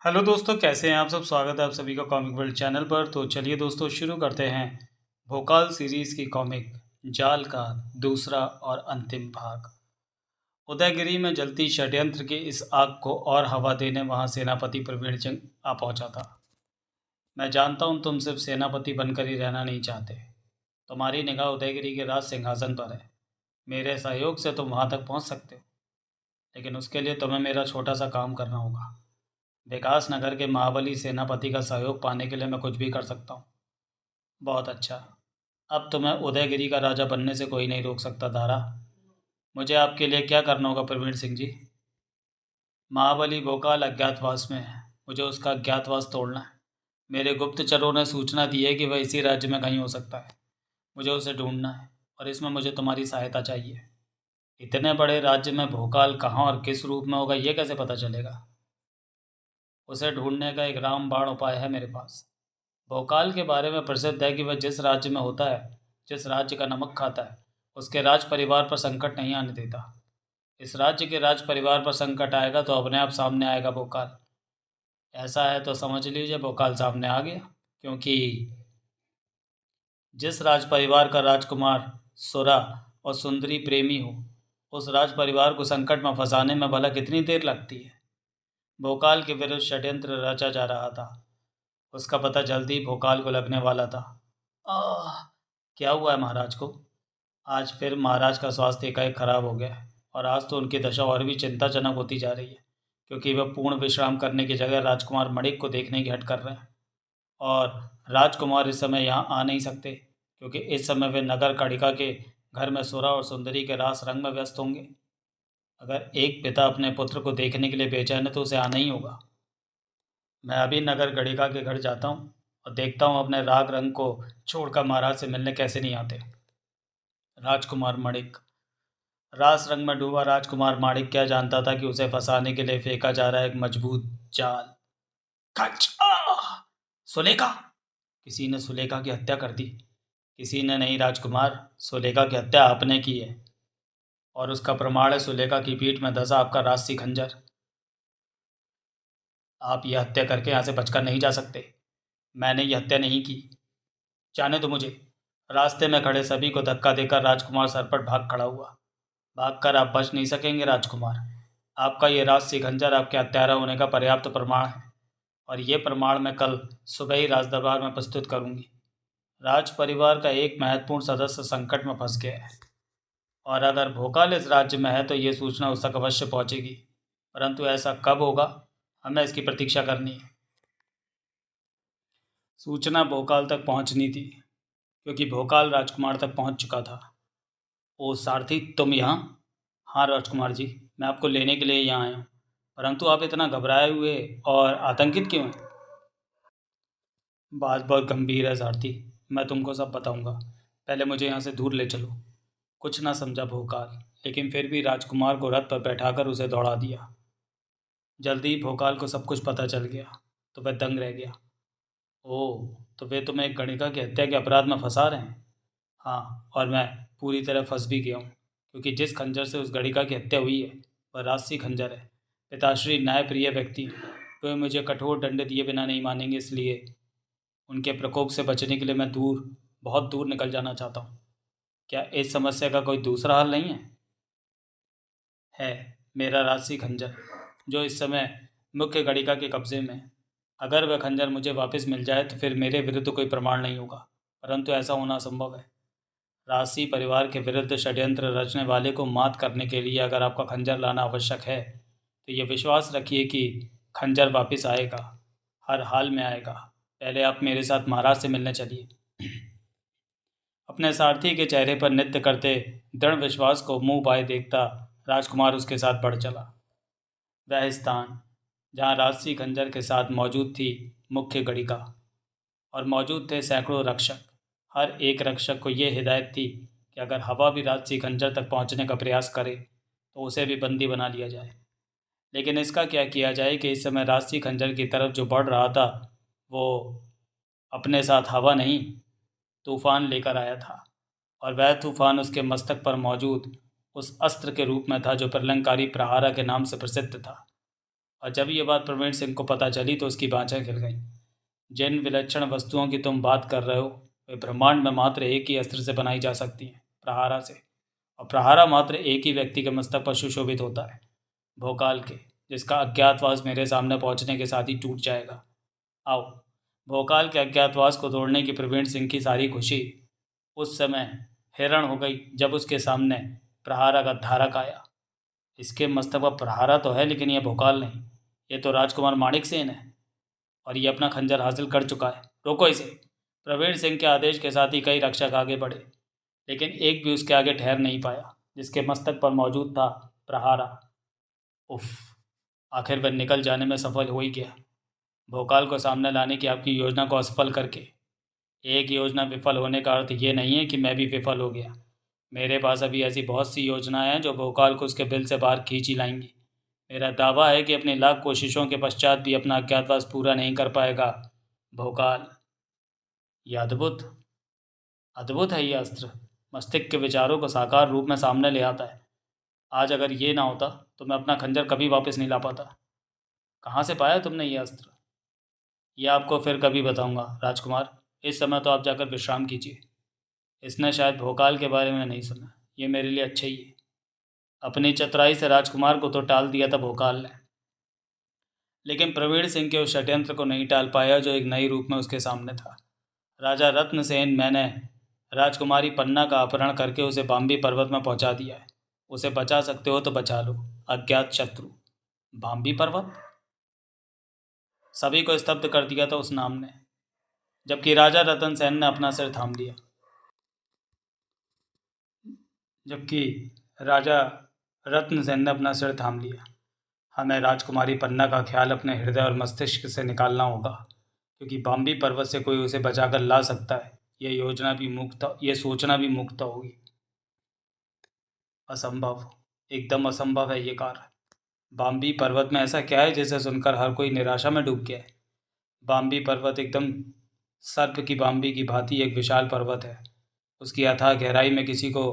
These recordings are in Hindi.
हेलो दोस्तों, कैसे हैं आप सब। स्वागत है आप सभी का कॉमिक वर्ल्ड चैनल पर। तो चलिए दोस्तों, शुरू करते हैं भोकाल सीरीज़ की कॉमिक जाल का दूसरा और अंतिम भाग। उदयगिरी में जलती षड्यंत्र की इस आग को और हवा देने वहां सेनापति प्रवीण सिंह आ पहुंचा था। मैं जानता हूं तुम सिर्फ सेनापति बनकर ही रहना नहीं चाहते। तुम्हारी निगाह उदयगिरी के राज सिंहासन पर है। मेरे सहयोग से तुम वहां तक पहुंच सकते हो, लेकिन उसके लिए तुम्हें मेरा छोटा सा काम करना होगा। विकास नगर के महाबली सेनापति का सहयोग पाने के लिए मैं कुछ भी कर सकता हूँ। बहुत अच्छा। अब तुम्हें उदयगिरी का राजा बनने से कोई नहीं रोक सकता दारा। मुझे आपके लिए क्या करना होगा प्रवीण सिंह जी? महाबली भोकाल अज्ञातवास में है। मुझे उसका अज्ञातवास तोड़ना है। मेरे गुप्तचरों ने सूचना दी है कि वह इसी राज्य में कहीं हो सकता है। मुझे उसे ढूंढना है और इसमें मुझे तुम्हारी सहायता चाहिए। इतने बड़े राज्य में भोकाल कहाँ और किस रूप में होगा, ये कैसे पता चलेगा? उसे ढूंढने का एक रामबाण उपाय है मेरे पास। भोकाल के बारे में प्रसिद्ध है कि वह जिस राज्य में होता है, जिस राज्य का नमक खाता है, उसके राज परिवार पर संकट नहीं आने देता। इस राज्य के राज परिवार पर संकट आएगा तो अपने आप सामने आएगा भोकाल। ऐसा है तो समझ लीजिए भोकाल सामने आ गया, क्योंकि जिस राज परिवार का राजकुमार सुरा और सुंदरी प्रेमी हो, उस राज परिवार को संकट में फंसाने में भला कितनी देर लगती है। भोकाल के विरुद्ध षड्यंत्र रचा जा रहा था। उसका पता जल्दी ही भोकाल को लगने वाला था। आह! क्या हुआ है महाराज को? आज फिर महाराज का स्वास्थ्य एकाएक खराब हो गया है और आज तो उनकी दशा और भी चिंताजनक होती जा रही है, क्योंकि वह पूर्ण विश्राम करने की जगह राजकुमार मणिक को देखने की हट कर रहे हैं। और राजकुमार इस समय यहाँ आ नहीं सकते, क्योंकि इस समय वे नगर कड़िका के घर में सुरा और सुंदरी के रास रंग में व्यस्त होंगे। अगर एक पिता अपने पुत्र को देखने के लिए बेचैन है तो उसे आना ही होगा। मैं अभी नगर गणिका के घर जाता हूँ और देखता हूँ अपने राग रंग को छोड़कर महाराज से मिलने कैसे नहीं आते। राजकुमार माणिक। रास रंग में डूबा राजकुमार माणिक क्या जानता था कि उसे फंसाने के लिए फेंका जा रहा है एक मजबूत जाल। खच! सुलेखा! किसी ने सुलेखा की हत्या कर दी। किसी ने नहीं राजकुमार, सुलेखा की हत्या आपने की है, और उसका प्रमाण है सुलेखा की पीठ में धंसा आपका राजसी खंजर। आप यह हत्या करके यहाँ से बचकर नहीं जा सकते। मैंने ये हत्या नहीं की। जाने दो मुझे। रास्ते में खड़े सभी को धक्का देकर राजकुमार सरपट भाग खड़ा हुआ। भागकर आप बच नहीं सकेंगे राजकुमार। आपका ये राजसी खंजर आपके हत्यारा होने का पर्याप्त प्रमाण है, और ये प्रमाण मैं कल सुबह ही राजदरबार में प्रस्तुत करूंगी। राज परिवार का एक महत्वपूर्ण सदस्य संकट में फंस गया है, और अगर भोकाल इस राज्य में है तो ये सूचना उस तक अवश्य पहुंचेगी। परंतु ऐसा कब होगा, हमें इसकी प्रतीक्षा करनी है। सूचना भोकाल तक पहुंचनी थी, क्योंकि भोकाल राजकुमार तक पहुंच चुका था। ओ सारथी, तुम यहाँ? हाँ राजकुमार जी, मैं आपको लेने के लिए यहाँ आया हूँ। परंतु आप इतना घबराए हुए और आतंकित क्यों हैं? बात बहुत गंभीर है सारथी। मैं तुमको सब बताऊंगा। पहले मुझे यहाँ से दूर ले चलो। कुछ ना समझा भोकाल, लेकिन फिर भी राजकुमार को रथ पर बैठाकर उसे दौड़ा दिया। जल्दी ही भोकाल को सब कुछ पता चल गया, तो वह दंग रह गया। ओह, तो वे तुम्हें एक गणिका की हत्या के अपराध में फंसा रहे हैं? हाँ, और मैं पूरी तरह फंस भी गया हूँ, क्योंकि जिस खंजर से उस गणिका की हत्या हुई है वह राजसी खंजर है। पिताश्री न्यायप्रिय व्यक्ति हैं, तो मुझे कठोर दंड दिए बिना नहीं मानेंगे, इसलिए उनके प्रकोप से बचने के लिए मैं दूर, बहुत दूर निकल जाना चाहता हूँ। क्या इस समस्या का कोई दूसरा हल नहीं है? है, मेरा राजसी खंजर, जो इस समय मुख्य गणिका के कब्जे में है। अगर वह खंजर मुझे वापस मिल जाए तो फिर मेरे विरुद्ध कोई प्रमाण नहीं होगा, परंतु ऐसा होना असंभव है। राशि परिवार के विरुद्ध षड्यंत्र रचने वाले को मात करने के लिए अगर आपका खंजर लाना आवश्यक है, तो ये विश्वास रखिए कि खंजर वापस आएगा, हर हाल में आएगा। पहले आप मेरे साथ महाराज से मिलने चलिए। अपने सारथी के चेहरे पर नृत्य करते दृढ़ विश्वास को मुंह बाए देखता राजकुमार उसके साथ बढ़ चला। वह स्थान जहाँ राजसी खंजर के साथ मौजूद थी मुख्य गणिका, और मौजूद थे सैकड़ों रक्षक। हर एक रक्षक को यह हिदायत थी कि अगर हवा भी राजसी खंजर तक पहुंचने का प्रयास करे तो उसे भी बंदी बना लिया जाए। लेकिन इसका क्या किया जाए कि इस समय राजसी खंजर की तरफ जो बढ़ रहा था वो अपने साथ हवा नहीं, तूफान लेकर आया था। और वह तूफान उसके मस्तक पर मौजूद उस अस्त्र के रूप में था जो प्रलंकारी प्रहारा के नाम से प्रसिद्ध था। और जब ये बात प्रवीण सिंह को पता चली तो उसकी बाँछें खिल गईं। जिन विलक्षण वस्तुओं की तुम बात कर रहे हो वे ब्रह्मांड में मात्र एक ही अस्त्र से बनाई जा सकती हैं, प्रहारा से। और प्रहारा मात्र एक ही व्यक्ति के मस्तक पर सुशोभित होता है, भोकाल के, जिसका अज्ञातवास मेरे सामने पहुंचने के साथ ही टूट जाएगा। आओ। भोकाल के अज्ञातवास को तोड़ने की प्रवीण सिंह की सारी खुशी उस समय हिरण हो गई जब उसके सामने प्रहारा का धारक आया। इसके मस्तक पर प्रहारा तो है, लेकिन यह भोकाल नहीं, ये तो राजकुमार माणिक सेन है और ये अपना खंजर हासिल कर चुका है। रोको इसे। प्रवीण सिंह के आदेश के साथ ही कई रक्षक आगे बढ़े, लेकिन एक भी उसके आगे ठहर नहीं पाया जिसके मस्तक पर मौजूद था प्रहारा। उफ, आखिर वह निकल जाने में सफल हो ही गया। भोकाल को सामने लाने की आपकी योजना को असफल करके। एक योजना विफल होने का अर्थ ये नहीं है कि मैं भी विफल हो गया। मेरे पास अभी ऐसी बहुत सी योजनाएं हैं जो भोकाल को उसके बिल से बाहर खींच ही लाएंगी। मेरा दावा है कि अपनी लाख कोशिशों के पश्चात भी अपना अज्ञातवास पूरा नहीं कर पाएगा भोकाल। यह अद्भुत अद्भुत है। यह अस्त्र मस्तिष्क के विचारों को साकार रूप में सामने ले आता है। आज अगर ये ना होता तो मैं अपना खंजर कभी वापस नहीं ला पाता। कहाँ से पाया तुमने ये अस्त्र? यह आपको फिर कभी बताऊंगा राजकुमार। इस समय तो आप जाकर विश्राम कीजिए। इसने शायद भोकाल के बारे में नहीं सुना। ये मेरे लिए अच्छा ही है। अपनी चतुराई से राजकुमार को तो टाल दिया था भोकाल ने, लेकिन प्रवीण सिंह के उस षड्यंत्र को नहीं टाल पाया जो एक नई रूप में उसके सामने था। राजा रत्नसेन, मैंने राजकुमारी पन्ना का अपहरण करके उसे बाम्बी पर्वत में पहुंचा दिया है। उसे बचा सकते हो तो बचा लो, अज्ञात शत्रु। बाम्बी पर्वत? सभी को स्तब्ध कर दिया था उस नाम ने, जबकि राजा रतन सेन ने अपना सिर थाम लिया। हमें राजकुमारी पन्ना का ख्याल अपने हृदय और मस्तिष्क से निकालना होगा, क्योंकि बाम्बी पर्वत से कोई उसे बचाकर ला सकता है। यह सोचना भी मुक्त होगी। असंभव, एकदम असंभव है ये कार्य। बाम्बी पर्वत में ऐसा क्या है जिसे सुनकर हर कोई निराशा में डूब गया है? बाम्बी पर्वत एकदम सर्प की बाम्बी की भांति एक विशाल पर्वत है। उसकी अथाह गहराई में किसी को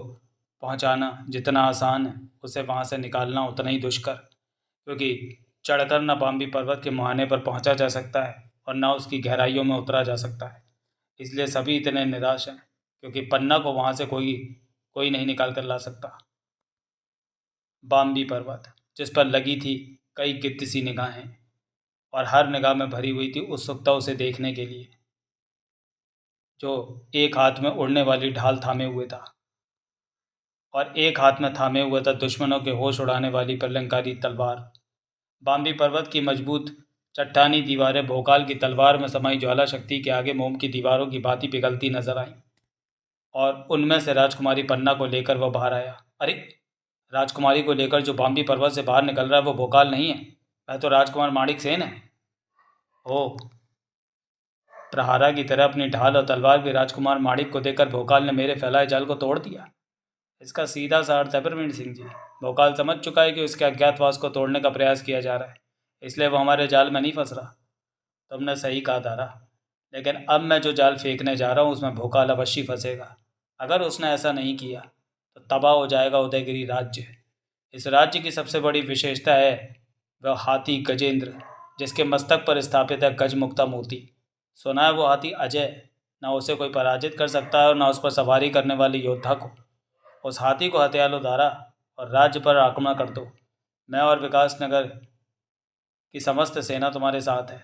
पहुंचाना जितना आसान है, उसे वहां से निकालना उतना ही दुष्कर, क्योंकि चढ़कर न बाम्बी पर्वत के मुहाने पर पहुंचा जा सकता है और न उसकी गहराइयों में उतरा जा सकता है। इसलिए सभी इतने निराश हैं, क्योंकि पन्ना को वहां से कोई नहीं निकाल कर ला सकता। बाम्बी पर्वत, जिस पर लगी थी कई गिद्ध सी निगाहें, और हर निगाह में भरी हुई थी उत्सुकता उसे देखने के लिए, जो एक हाथ में उड़ने वाली ढाल थामे हुए था और एक हाथ में थामे हुए था दुश्मनों के होश उड़ाने वाली प्रलंकारी तलवार। बाम्बी पर्वत की मजबूत चट्टानी दीवारें भोकाल की तलवार में समाई ज्वाला शक्ति के आगे मोम की दीवारों की भांति पिघलती नजर आईं, और उनमें से राजकुमारी पन्ना को लेकर वह बाहर आया। अरे, राजकुमारी को लेकर जो बाम्बी पर्वत से बाहर निकल रहा है वो भोकाल नहीं है, वह तो राजकुमार माणिक सेन है। ओह, प्रहारा की तरह अपनी ढाल और तलवार भी राजकुमार माणिक को देकर भोकाल ने मेरे फैलाए जाल को तोड़ दिया। इसका सीधा सा अर्थ है प्रवीण सिंह जी, भोकाल समझ चुका है कि उसके अज्ञातवास को तोड़ने का प्रयास किया जा रहा है, इसलिए वो हमारे जाल में नहीं फंस रहा। तुमने सही कहा तारा, लेकिन अब मैं जो जाल फेंकने जा रहा हूँ उसमें भोकाल अवश्य फंसेगा। अगर उसने ऐसा नहीं किया तो तबाह हो जाएगा उदयगिरी राज्य। इस राज्य की सबसे बड़ी विशेषता है वह हाथी गजेंद्र, जिसके मस्तक पर स्थापित है गजमुक्ता मोती। सुना है वो हाथी अजय, ना उसे कोई पराजित कर सकता है और ना उस पर सवारी करने वाले योद्धा को। उस हाथी को हथिया लो तारा और राज्य पर आक्रमण कर दो। मैं और विकास नगर की समस्त सेना तुम्हारे साथ है।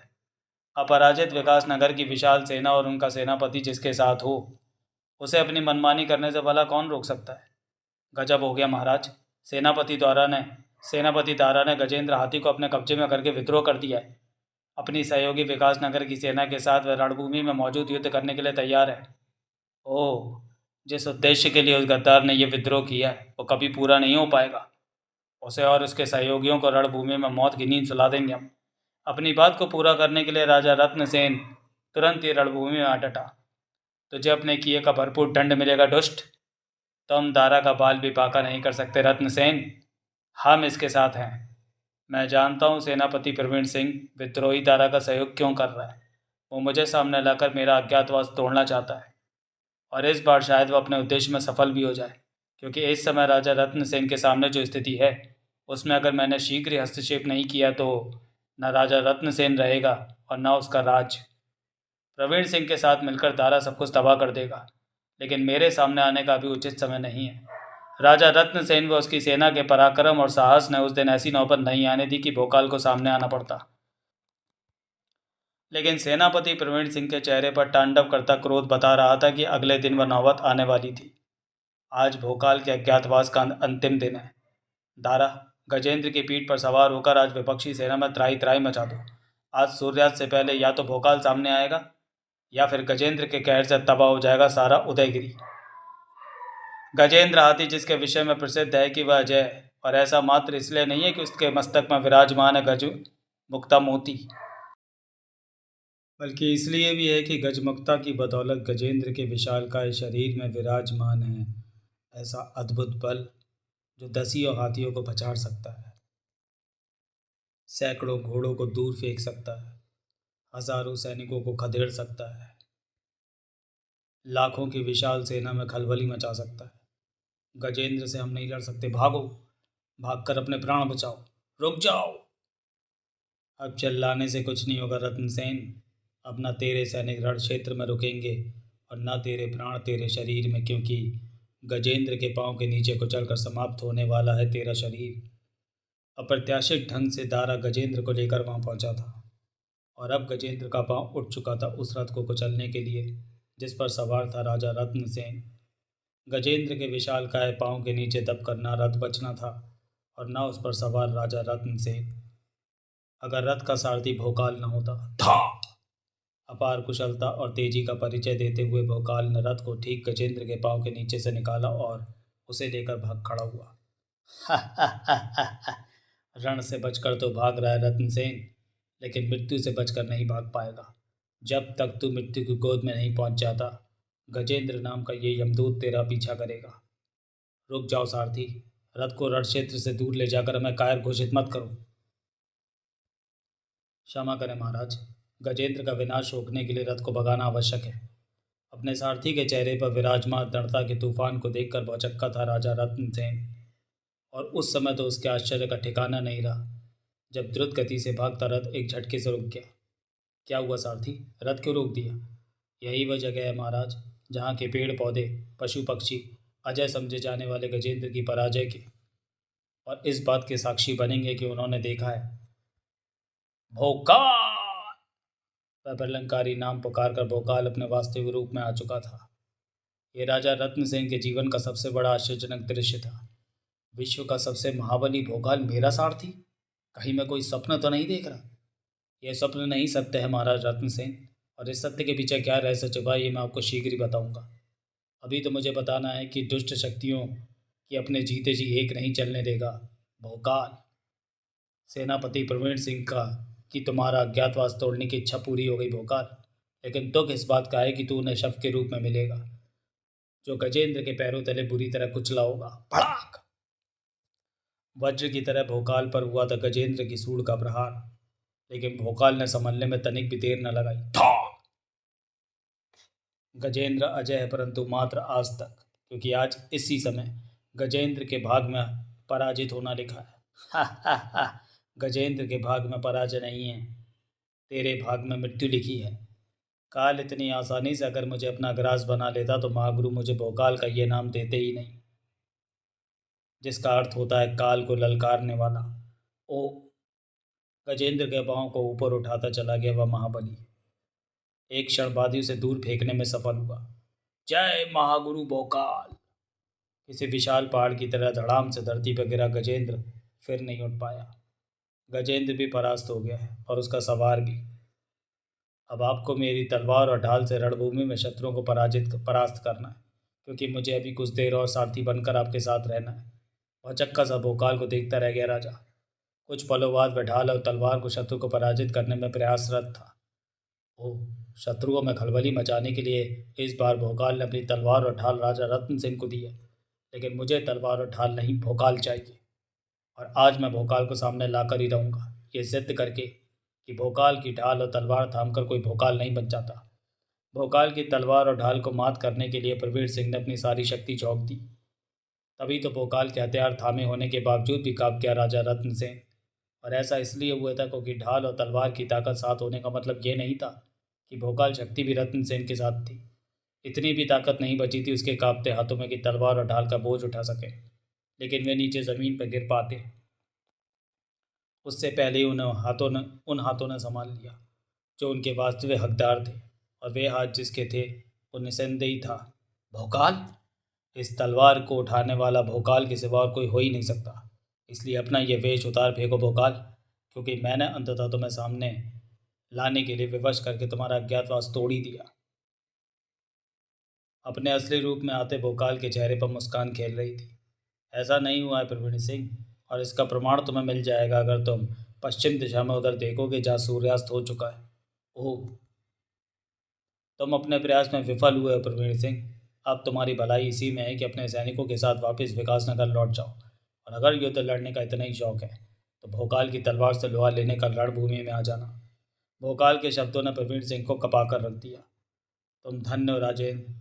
अपराजित विकास नगर की विशाल सेना और उनका सेनापति जिसके साथ हो, उसे अपनी मनमानी करने से भला कौन रोक सकता है? गजब हो गया महाराज, सेनापति दारा ने गजेंद्र हाथी को अपने कब्जे में करके विद्रोह कर दिया है। अपनी सहयोगी विकास नगर की सेना के साथ वह रणभूमि में मौजूद युद्ध करने के लिए तैयार है। ओह, जिस उद्देश्य के लिए उस गद्दार ने यह विद्रोह किया है वो कभी पूरा नहीं हो पाएगा। उसे और उसके सहयोगियों को रणभूमि में मौत की नींद सुला देंगे हम। अपनी बात को पूरा करने के लिए राजा रत्नसेन तुरंत ही रणभूमि में आ डटा। तुझे अपने किए का भरपूर दंड मिलेगा दुष्ट। तुम दारा का बाल भी बांका नहीं कर सकते रत्नसेन। हम इसके साथ हैं। मैं जानता हूँ सेनापति प्रवीण सिंह विद्रोही दारा का सहयोग क्यों कर रहा है। वो मुझे सामने लाकर मेरा अज्ञातवास तोड़ना चाहता है, और इस बार शायद वो अपने उद्देश्य में सफल भी हो जाए, क्योंकि इस समय राजा रत्नसेन के सामने जो स्थिति है उसमें अगर मैंने शीघ्र ही हस्तक्षेप नहीं किया तो न राजा रत्नसेन रहेगा और न उसका राज। प्रवीण सिंह के साथ मिलकर दारा सब कुछ तबाह कर देगा, लेकिन मेरे सामने आने का अभी उचित समय नहीं है। राजा रत्नसेन व उसकी सेना के पराक्रम और साहस ने उस दिन ऐसी नौबत नहीं आने दी कि भोकाल को सामने आना पड़ता। लेकिन सेनापति प्रवीण सिंह के चेहरे पर तांडव करता क्रोध बता रहा था कि अगले दिन वह नौबत आने वाली थी। आज भोकाल के अज्ञातवास का अंतिम दिन है। दारा, गजेंद्र की पीठ पर सवार होकर आज विपक्षी सेना में त्राही त्राही मचा दो। आज सूर्यास्त से पहले या तो भोकाल सामने आएगा या फिर गजेंद्र के कहर से तबाह हो जाएगा सारा उदयगिरी। गजेंद्र हाथी, जिसके विषय में प्रसिद्ध है कि वह अजय है, और ऐसा मात्र इसलिए नहीं है कि उसके मस्तक में विराजमान है गज मुक्ता मोती, बल्कि इसलिए भी है कि गजमुक्ता की बदौलत गजेंद्र के विशालकाय शरीर में विराजमान है ऐसा अद्भुत बल जो दसियों हाथियों को पछाड़ सकता है, सैकड़ों घोड़ों को दूर फेंक सकता है, हजारों सैनिकों को खदेड़ सकता है, लाखों की विशाल सेना में खलबली मचा सकता है। गजेंद्र से हम नहीं लड़ सकते, भागो, भागकर अपने प्राण बचाओ, रुक जाओ। अब चिल्लाने से कुछ नहीं होगा रत्नसेन। अब न तेरे सैनिक रण क्षेत्र में रुकेंगे और न तेरे प्राण तेरे शरीर में, क्योंकि गजेंद्र के पांव के नीचे कुचलकर समाप्त होने वाला है तेरा शरीर। अप्रत्याशित ढंग से दारा गजेंद्र को लेकर वहां पहुंचा था और अब गजेंद्र का पांव उठ चुका था उस रथ को कुचलने के लिए जिस पर सवार था राजा रत्नसेन। गजेंद्र के विशालकाय पांव के नीचे दबकर न रथ बचना था और न उस पर सवार राजा रत्नसेन। अगर रथ का सारथी भोकाल न होता था। अपार कुशलता और तेजी का परिचय देते हुए भोकाल ने रथ को ठीक गजेंद्र के पांव के नीचे से निकाला और उसे लेकर भाग खड़ा हुआ। रण से बचकर तो भाग रहा है रत्नसेन, लेकिन मृत्यु से बचकर नहीं भाग पाएगा। जब तक तू मृत्यु की गोद में नहीं पहुंच जाता, गजेंद्र नाम का ये यमदूत तेरा पीछा करेगा। रुक जाओ सारथी, रथ को रण क्षेत्र से दूर ले जाकर हमें कायर घोषित मत करो। क्षमा करें महाराज, गजेंद्र का विनाश रोकने के लिए रथ को भगाना आवश्यक है। अपने सारथी के चेहरे पर विराजमान दृढ़ता के तूफान को देखकर भौचक्का था राजा रत्नसेन, और उस समय तो उसके आश्चर्य का ठिकाना नहीं रहा जब द्रुत गति से भागता रथ एक झटके से रुक गया। क्या हुआ सारथी, रथ क्यों रोक दिया? यही वह जगह है महाराज जहाँ के पेड़ पौधे पशु पक्षी अजय समझे जाने वाले गजेंद्र की पराजय के और इस बात के साक्षी बनेंगे कि उन्होंने देखा है। भोकाल! वह प्रलंकारी नाम पुकार कर भोकाल अपने वास्तविक रूप में आ चुका था। ये राजा रत्नसेन के जीवन का सबसे बड़ा आश्चर्यजनक दृश्य था। विश्व का सबसे महाबली भोकाल मेरा सारथी? कहीं मैं कोई स्वप्न तो नहीं देख रहा? यह स्वप्न नहीं, सत्य है महाराज रत्नसेन, और इस सत्य के पीछे क्या रहस्य छुपा ये मैं आपको शीघ्र ही बताऊंगा। अभी तो मुझे बताना है कि दुष्ट शक्तियों की अपने जीते जी एक नहीं चलने देगा भोकाल। सेनापति प्रवीण सिंह का कि तुम्हारा अज्ञातवास तोड़ने की इच्छा पूरी हो गई भोकाल, लेकिन दुख इस बात का है कि तू उन्हें शव के रूप में मिलेगा जो गजेंद्र के पैरों तले बुरी तरह कुचला होगा। भड़ाक! वज्र की तरह भोकाल पर हुआ था गजेंद्र की सूंड का प्रहार, लेकिन भोकाल ने संभलने में तनिक भी देर न लगाई। गजेंद्र अजय है, परंतु मात्र आज तक, क्योंकि आज इसी समय गजेंद्र के भाग में पराजित होना लिखा है। हा हा हा, गजेंद्र के भाग में पराजय नहीं है, तेरे भाग में मृत्यु लिखी है। काल इतनी आसानी से अगर मुझे अपना ग्रास बना लेता तो महागुरु मुझे भोकाल का ये नाम देते ही नहीं, जिसका अर्थ होता है काल को ललकारने वाला। ओ! गजेंद्र के पांव को ऊपर उठाता चला गया वह महाबली। एक क्षण बाद ही उसे दूर फेंकने में सफल हुआ। जय महागुरु भोकाल! किसी विशाल पहाड़ की तरह धड़ाम से धरती पर गिरा गजेंद्र फिर नहीं उठ पाया। गजेंद्र भी परास्त हो गया है और उसका सवार भी। अब आपको मेरी तलवार और ढाल से रणभूमि में शत्रुओं को परास्त करना है, क्योंकि मुझे अभी कुछ देर और सारथी बनकर आपके साथ रहना है। वह चक्का सा भोकाल को देखता रह गया राजा। कुछ पलों बाद वह ढाल और तलवार को शत्रु को पराजित करने में प्रयासरत था। ओह! शत्रुओं में खलबली मचाने के लिए इस बार भोकाल ने अपनी तलवार और ढाल राजा रत्न सिंह को दी है, लेकिन मुझे तलवार और ढाल नहीं, भोकाल चाहिए। और आज मैं भोकाल को सामने लाकर ही रहूँगा, ये सिद्ध करके कि भोकाल की ढाल और तलवार थामकर कोई भोकाल नहीं बन जाता। भोकाल की तलवार और ढाल को मात करने के लिए प्रवीर सिंह ने अपनी सारी शक्ति झोंक दी। तभी तो भोकाल के हथियार थामे होने के बावजूद भी काँप गया राजा रत्नसेन। और ऐसा इसलिए हुआ था क्योंकि ढाल और तलवार की ताकत साथ होने का मतलब ये नहीं था कि भोकाल शक्ति भी रत्न सेन के साथ थी। इतनी भी ताकत नहीं बची थी उसके कांपते हाथों में कि तलवार और ढाल का बोझ उठा सके, लेकिन वे नीचे ज़मीन पर गिर पाते उससे पहले ही उन हाथों ने संभाल लिया जो उनके वास्तविक हकदार थे। और वे हाथ जिसके थे वो निसंदेही था भोकाल। इस तलवार को उठाने वाला भोकाल के सिवा और कोई हो ही नहीं सकता। इसलिए अपना ये वेश उतार फेंको भोकाल, क्योंकि मैंने अंततः तुम्हें सामने लाने के लिए विवश करके तुम्हारा अज्ञातवास तोड़ ही दिया। अपने असली रूप में आते भोकाल के चेहरे पर मुस्कान खेल रही थी। ऐसा नहीं हुआ है प्रवीण सिंह, और इसका प्रमाण तुम्हें मिल जाएगा अगर तुम पश्चिम दिशा में उधर देखोगे जहाँ सूर्यास्त हो चुका है। ओह, तुम अपने प्रयास में विफल हुए हो प्रवीण सिंह। अब तुम्हारी भलाई इसी में है कि अपने सैनिकों के साथ वापस विकासनगर लौट जाओ। और अगर युद्ध लड़ने का इतना ही शौक है तो भोकाल की तलवार से लोहा लेने का रणभूमि में आ जाना। भोकाल के शब्दों ने प्रवीण सिंह को कपाकर रख दिया। तुम धन्य हो राजेंद्र,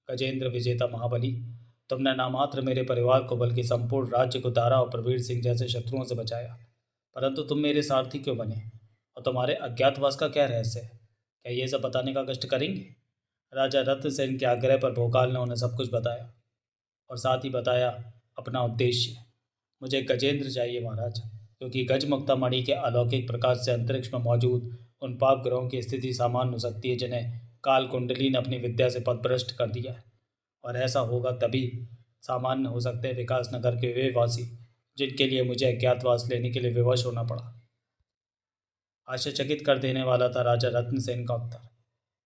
गजेंद्र विजेता महाबली। तुमने ना मात्र मेरे परिवार को बल्कि संपूर्ण राज्य को दारा और प्रवीण सिंह जैसे शत्रुओं से बचाया। परंतु तुम मेरे सारथी क्यों बने, और तुम्हारे अज्ञातवास का क्या रहस्य है? क्या ये सब बताने का कष्ट करेंगे? राजा रत्नसेन के आग्रह पर भोकाल ने उन्हें सब कुछ बताया, और साथ ही बताया अपना उद्देश्य। मुझे गजेंद्र चाहिए महाराज, क्योंकि गजमुक्ता मणि के अलौकिक प्रकाश से अंतरिक्ष में मौजूद उन पाप ग्रहों की स्थिति सामान्य हो सकती है जिन्हें काल कुंडली ने अपनी विद्या से पथभ्रष्ट कर दिया है। और ऐसा होगा तभी सामान्य हो सकते हैं विकास नगर के वे वासी जिनके लिए मुझे अज्ञातवास लेने के लिए विवश होना पड़ा। आश्चर्यचकित कर देने वाला था राजा रत्नसेन का उत्तर।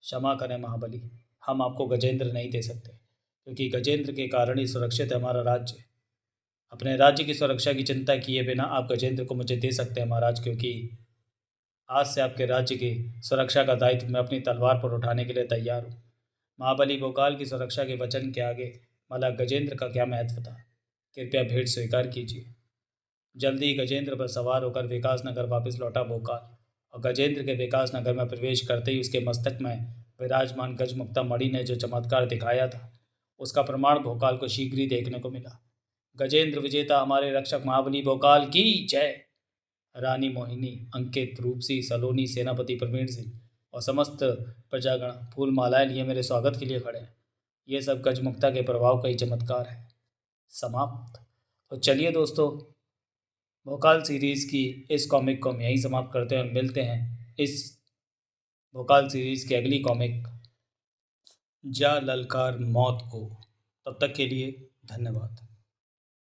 क्षमा करें महाबली, हम आपको गजेंद्र नहीं दे सकते, क्योंकि गजेंद्र के कारण ही सुरक्षित है हमारा राज्य। अपने राज्य की सुरक्षा की चिंता किए बिना आप गजेंद्र को मुझे दे सकते हैं महाराज, क्योंकि आज से आपके राज्य की सुरक्षा का दायित्व मैं अपनी तलवार पर उठाने के लिए तैयार हूँ। महाबली, भोकाल की सुरक्षा के वचन के आगे मला गजेंद्र का क्या महत्व था? कृपया भेंट स्वीकार कीजिए। जल्दी ही गजेंद्र पर सवार होकर विकास नगर वापस लौटा भोकाल, और गजेंद्र के विकास नगर में प्रवेश करते ही उसके मस्तक में विराजमान गजमुक्ता मणि ने जो चमत्कार दिखाया था उसका प्रमाण भोकाल को शीघ्र ही देखने को मिला। गजेंद्र विजेता हमारे रक्षक महाबली भोकाल की जय। रानी मोहिनी, अंकित, रूपसी, सलोनी, सेनापति प्रवीण सिंह और समस्त प्रजागण फूल मालाएं लिए मेरे स्वागत के लिए खड़े हैं। ये सब गजमुक्ता के प्रभाव का ही चमत्कार है। समाप्त। तो चलिए दोस्तों, भोकाल सीरीज़ की इस कॉमिक को हम यहीं समाप्त करते हैं और मिलते हैं इस भोकाल सीरीज़ की अगली कॉमिक जा ललकार मौत को। तब तक के लिए धन्यवाद।